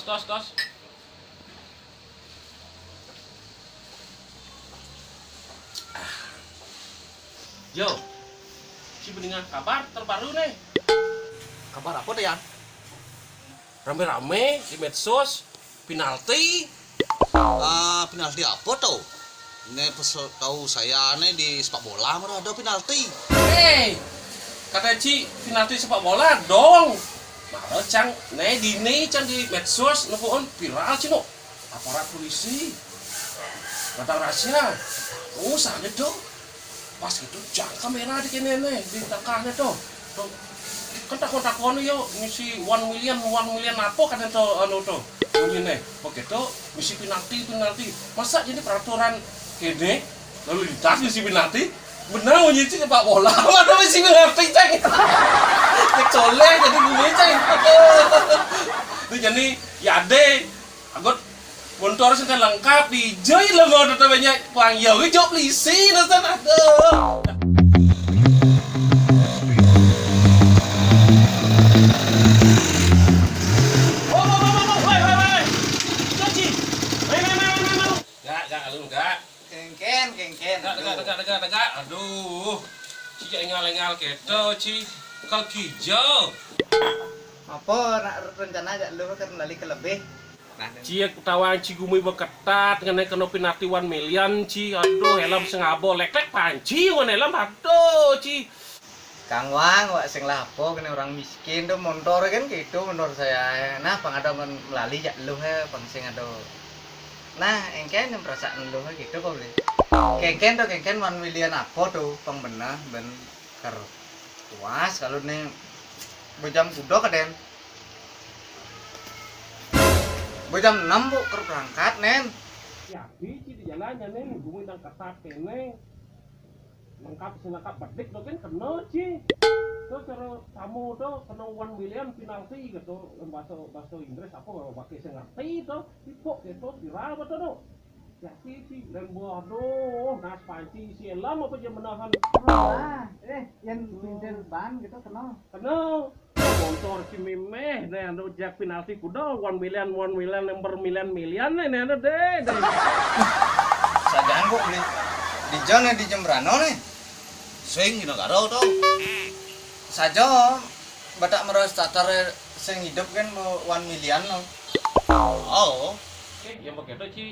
tos. Yo, si beningan kabar terbaru nih. Kabar apa tuh, Yan? Rame-rame di medsos, penalti. Penalti apa tuh? Ini tahu saya nih di sepak bola mah ada penalti. Kata Ci, penalti sepak bola dong. Maro cang, dini cang di medsos, nupuan viral cino. Aparat polisi, datang rahasia. Sana dong. Pas gitu jang kamera di kene di tengahnya tuh. Kan takon yo misi 1 million apa kan itu anu tuh. Ini begitu misi penalti. Masa jadi peraturan kene lalu lintas misi penalti benar mau nyicil sepak bola. Mana misi penalti ceng. Kecolek jadi gini ceng. Itu jadi ya deh. Agot motor sudah lengkap di joy lah mau tetap banyak panggil job polisi nasa aduh. Enggak. Tegak. Aduh. Ci engal gitu, Ci. Kal hijau. Apa rencana aja lu kan lali ke lebih. Ci ketahuan Ci gumi beketat ngenai kena penalti 1 million Ci. Aduh, helm sengabo lek panci wan helm aduh Ci. Kang Wang, wak sing lapo kene orang miskin tuh motor kan gitu menurut saya. Nah, pangado melali ya lu he pang sing ado. Nah, engken yang perasaan lu gitu kok boleh. Kengken 1 million apa tuh pang bener ben ker puas kalau nih bejam kudo kaden. Bejam 6 bu ker berangkat nen. Ya, Ci di jalannya nih gumi nang ketat kene. Lengkap batik tuh kan kena Ci. Tuh cara tamu tuh kena 1 million penalti gitu. Bahasa Inggris apa pakai sing ngerti tuh. Tipok gitu viral betul tuh. Ya Ci dan buah aduh nas panci si elam apa dia menahan. Yang pinggir ban gitu kenal. Kena motor si mimeh nih anu jak penalti kuda 1 million nomor million nih anu deh. Saya ganggu beli. Di John di Jembrano nih. Swing gitu karo tuh. Saja badak meros tatar sing hidup kan 1 million no. Oh. Oke, yang begitu Ci.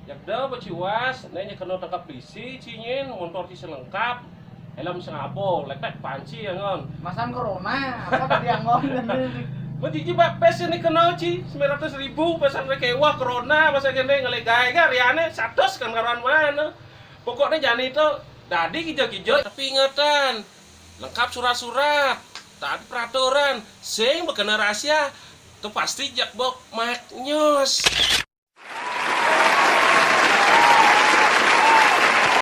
Jak dah baciwas, nih kena tangkap polisi, cinyin motor Ci selengkap. Helm sengabo, lektek panci ya ngon. Masan corona, apa tadi anggon Menjiji bak pes ini kena Ci 900.000 pesan rekewa corona masa gede ngelegai kan riane 100 kan karuan mana. Pokoknya jangan itu tadi kijau tapi ingatan lengkap surat-surat tadi peraturan sing berkena rahasia itu pasti jak bok mak nyos.